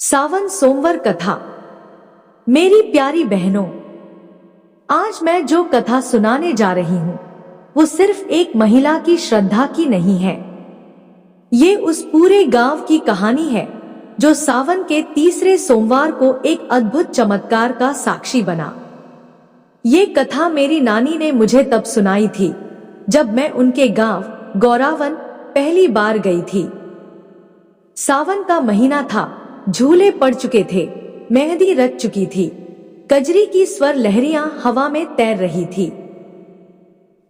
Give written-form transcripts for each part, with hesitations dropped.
सावन सोमवार कथा। मेरी प्यारी बहनों, आज मैं जो कथा सुनाने जा रही हूँ वो सिर्फ एक महिला की श्रद्धा की नहीं है। ये उस पूरे गांव की कहानी है जो सावन के तीसरे सोमवार को एक अद्भुत चमत्कार का साक्षी बना। ये कथा मेरी नानी ने मुझे तब सुनाई थी जब मैं उनके गांव गौरावन पहली बार गई थी। सावन का महीना था, झूले पड़ चुके थे, मेहंदी रच चुकी थी, कजरी की स्वर लहरियां हवा में तैर रही थी।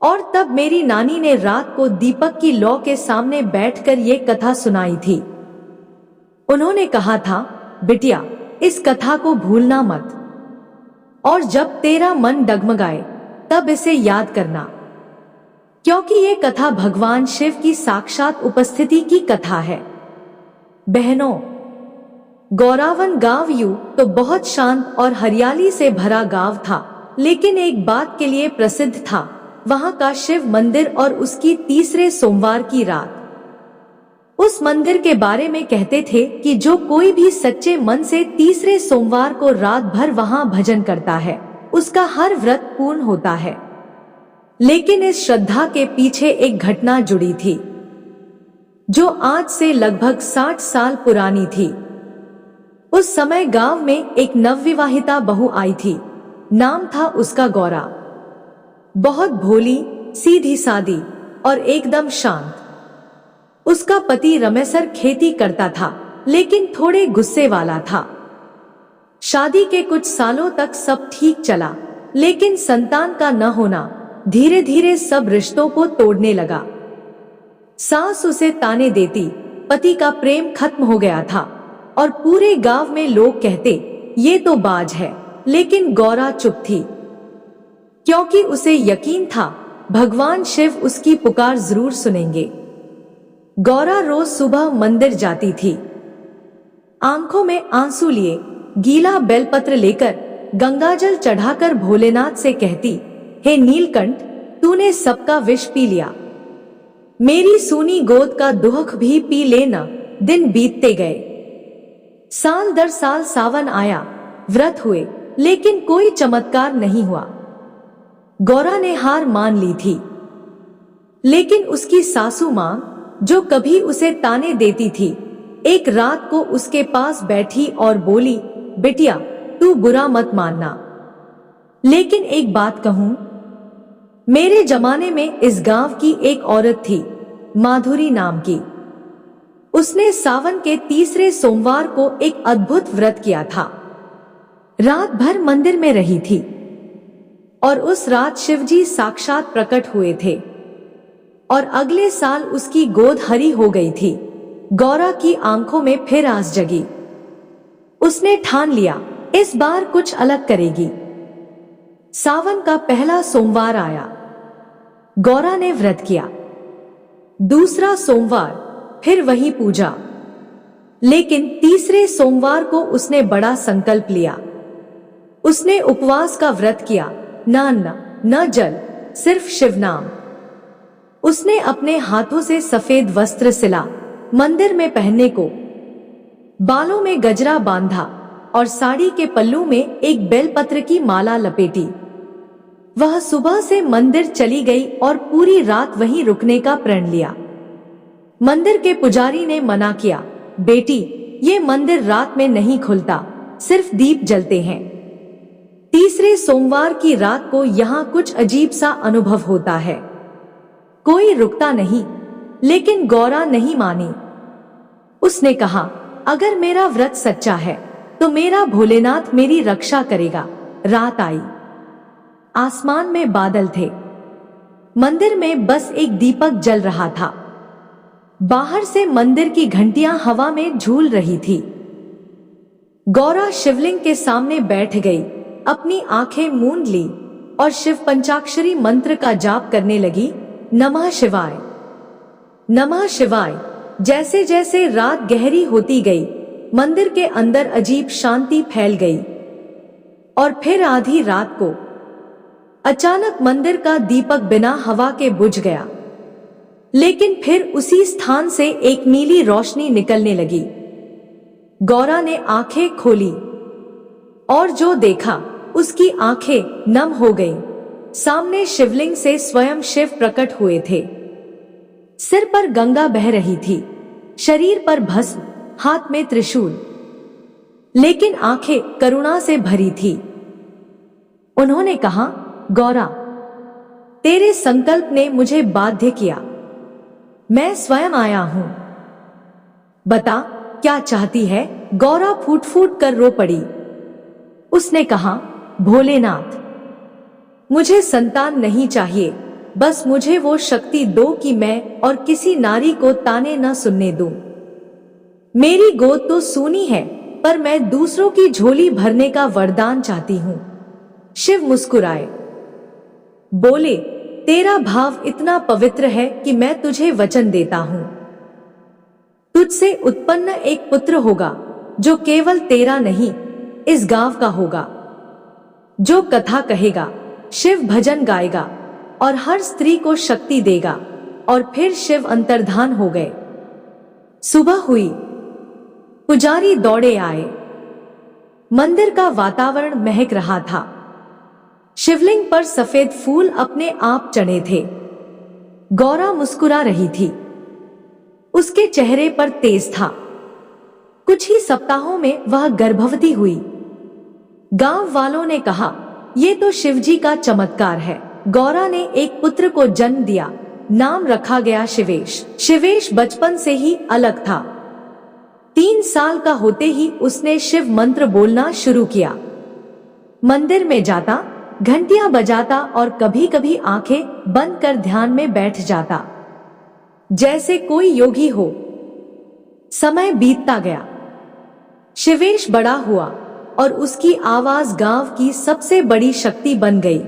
और तब मेरी नानी ने रात को दीपक की लौ के सामने बैठकर ये कथा सुनाई थी। उन्होंने कहा था, बिटिया, इस कथा को भूलना मत, और जब तेरा मन डगमगाए तब इसे याद करना, क्योंकि ये कथा भगवान शिव की साक्षात उपस्थिति की कथा है। बहनों, गौरावन गांव यूं तो बहुत शांत और हरियाली से भरा गांव था, लेकिन एक बात के लिए प्रसिद्ध था, वहां का शिव मंदिर और उसकी तीसरे सोमवार की रात। उस मंदिर के बारे में कहते थे कि जो कोई भी सच्चे मन से तीसरे सोमवार को रात भर वहां भजन करता है, उसका हर व्रत पूर्ण होता है। लेकिन इस श्रद्धा के पीछे एक घटना जुड़ी थी जो आज से लगभग 60 साल पुरानी थी। उस समय गांव में एक नवविवाहिता बहू आई थी। नाम था उसका गौरा। बहुत भोली, सीधी सादी और एकदम शांत। उसका पति रमेसर खेती करता था, लेकिन थोड़े गुस्से वाला था। शादी के कुछ सालों तक सब ठीक चला, लेकिन संतान का न होना धीरे धीरे सब रिश्तों को तोड़ने लगा। सास उसे ताने देती, पति का प्रेम खत्म हो गया था और पूरे गांव में लोग कहते, ये तो बाज है। लेकिन गौरा चुप थी, क्योंकि उसे यकीन था भगवान शिव उसकी पुकार जरूर सुनेंगे। गौरा रोज सुबह मंदिर जाती थी, आंखों में आंसू लिए, गीला बेलपत्र लेकर, गंगाजल चढ़ाकर भोलेनाथ से कहती, हे नीलकंठ, तूने सबका विष पी लिया, मेरी सूनी गोद का दुख भी पी लेना। दिन बीतते गए, साल दर साल सावन आया, व्रत हुए, लेकिन कोई चमत्कार नहीं हुआ। गौरा ने हार मान ली थी, लेकिन उसकी सासू मां, जो कभी उसे ताने देती थी, एक रात को उसके पास बैठी और बोली, बिटिया, तू बुरा मत मानना, लेकिन एक बात कहूं, मेरे जमाने में इस गांव की एक औरत थी, माधुरी नाम की। उसने सावन के तीसरे सोमवार को एक अद्भुत व्रत किया था। रात भर मंदिर में रही थी और उस रात शिवजी साक्षात प्रकट हुए थे और अगले साल उसकी गोद हरी हो गई थी। गौरा की आंखों में फिर आस जगी। उसने ठान लिया, इस बार कुछ अलग करेगी। सावन का पहला सोमवार आया, गौरा ने व्रत किया। दूसरा सोमवार फिर वही पूजा, लेकिन तीसरे सोमवार को उसने बड़ा संकल्प लिया। उसने उपवास का व्रत किया, न अन्न न जल, सिर्फ शिव नाम। उसने अपने हाथों से सफेद वस्त्र सिला, मंदिर में पहनने को, बालों में गजरा बांधा और साड़ी के पल्लू में एक बेलपत्र की माला लपेटी। वह सुबह से मंदिर चली गई और पूरी रात वहीं रुकने का प्रण लिया। मंदिर के पुजारी ने मना किया, बेटी, ये मंदिर रात में नहीं खुलता, सिर्फ दीप जलते हैं। तीसरे सोमवार की रात को यहाँ कुछ अजीब सा अनुभव होता है। कोई रुकता नहीं, लेकिन गौरा नहीं मानी। उसने कहा, अगर मेरा व्रत सच्चा है तो मेरा भोलेनाथ मेरी रक्षा करेगा। रात आई, आसमान में बादल थे, मंदिर में बस एक दीपक जल रहा था। बाहर से मंदिर की घंटियां हवा में झूल रही थी। गौरा शिवलिंग के सामने बैठ गई, अपनी आंखें मूंद ली और शिव पंचाक्षरी मंत्र का जाप करने लगी, नमः शिवाय, नमः शिवाय। जैसे जैसे रात गहरी होती गई, मंदिर के अंदर अजीब शांति फैल गई। और फिर आधी रात को अचानक मंदिर का दीपक बिना हवा के बुझ गया, लेकिन फिर उसी स्थान से एक नीली रोशनी निकलने लगी। गौरा ने आंखें खोली और जो देखा उसकी आंखें नम हो गईं। सामने शिवलिंग से स्वयं शिव प्रकट हुए थे। सिर पर गंगा बह रही थी, शरीर पर भस्म, हाथ में त्रिशूल, लेकिन आंखें करुणा से भरी थी। उन्होंने कहा, गौरा, तेरे संकल्प ने मुझे बाध्य किया। मैं स्वयं आया हूं। बता, क्या चाहती है? गौरा फूट फूट कर रो पड़ी। उसने कहा, भोलेनाथ, मुझे संतान नहीं चाहिए, बस मुझे वो शक्ति दो कि मैं और किसी नारी को ताने न सुनने दूं। मेरी गोद तो सूनी है, पर मैं दूसरों की झोली भरने का वरदान चाहती हूं। शिव मुस्कुराए, बोले, तेरा भाव इतना पवित्र है कि मैं तुझे वचन देता हूं। तुझसे उत्पन्न एक पुत्र होगा जो केवल तेरा नहीं, इस गांव का होगा। जो कथा कहेगा, शिव भजन गाएगा और हर स्त्री को शक्ति देगा। और फिर शिव अंतर्धान हो गए। सुबह हुई, पुजारी दौड़े आए। मंदिर का वातावरण महक रहा था। शिवलिंग पर सफेद फूल अपने आप चढ़े थे। गौरा मुस्कुरा रही थी। उसके चेहरे पर तेज था। कुछ ही सप्ताहों में वह गर्भवती हुई। गांव वालों ने कहा, यह तो शिवजी का चमत्कार है। गौरा ने एक पुत्र को जन्म दिया। नाम रखा गया शिवेश। शिवेश बचपन से ही अलग था। 3 साल का होते ही उसने शिव मंत्र बोलना शुरू किया। मंदिर में जाता, घंटियां बजाता और कभी कभी आंखें बंद कर ध्यान में बैठ जाता, जैसे कोई योगी हो। समय बीतता गया। शिवेश बड़ा हुआ और उसकी आवाज गांव की सबसे बड़ी शक्ति बन गई।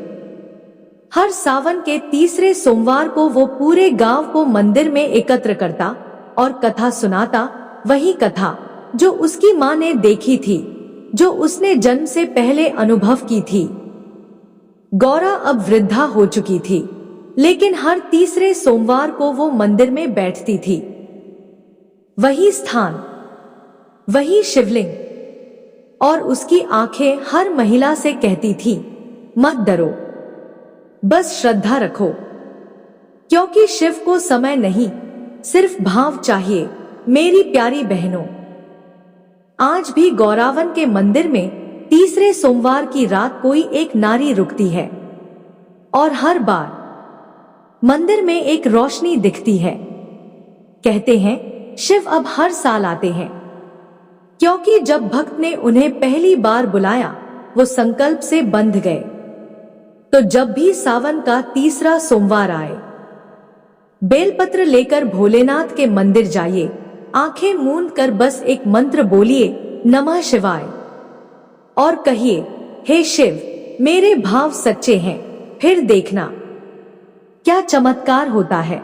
हर सावन के तीसरे सोमवार को वो पूरे गांव को मंदिर में एकत्र करता और कथा सुनाता। वही कथा जो उसकी मां ने देखी थी, जो उसने जन्म से पहले अनुभव की थी। गौरा अब वृद्धा हो चुकी थी, लेकिन हर तीसरे सोमवार को वो मंदिर में बैठती थी। वही स्थान, वही शिवलिंग, और उसकी आंखें हर महिला से कहती थी, मत डरो, बस श्रद्धा रखो, क्योंकि शिव को समय नहीं, सिर्फ भाव चाहिए। मेरी प्यारी बहनों, आज भी गौरावन के मंदिर में तीसरे सोमवार की रात कोई एक नारी रुकती है और हर बार मंदिर में एक रोशनी दिखती है। कहते हैं शिव अब हर साल आते हैं, क्योंकि जब भक्त ने उन्हें पहली बार बुलाया वो संकल्प से बंध गए। तो जब भी सावन का तीसरा सोमवार आए, बेलपत्र लेकर भोलेनाथ के मंदिर जाइए। आंखें मूंद कर बस एक मंत्र बोलिए, नमः शिवाय, और कहिए, हे शिव, मेरे भाव सच्चे हैं। फिर देखना क्या चमत्कार होता है।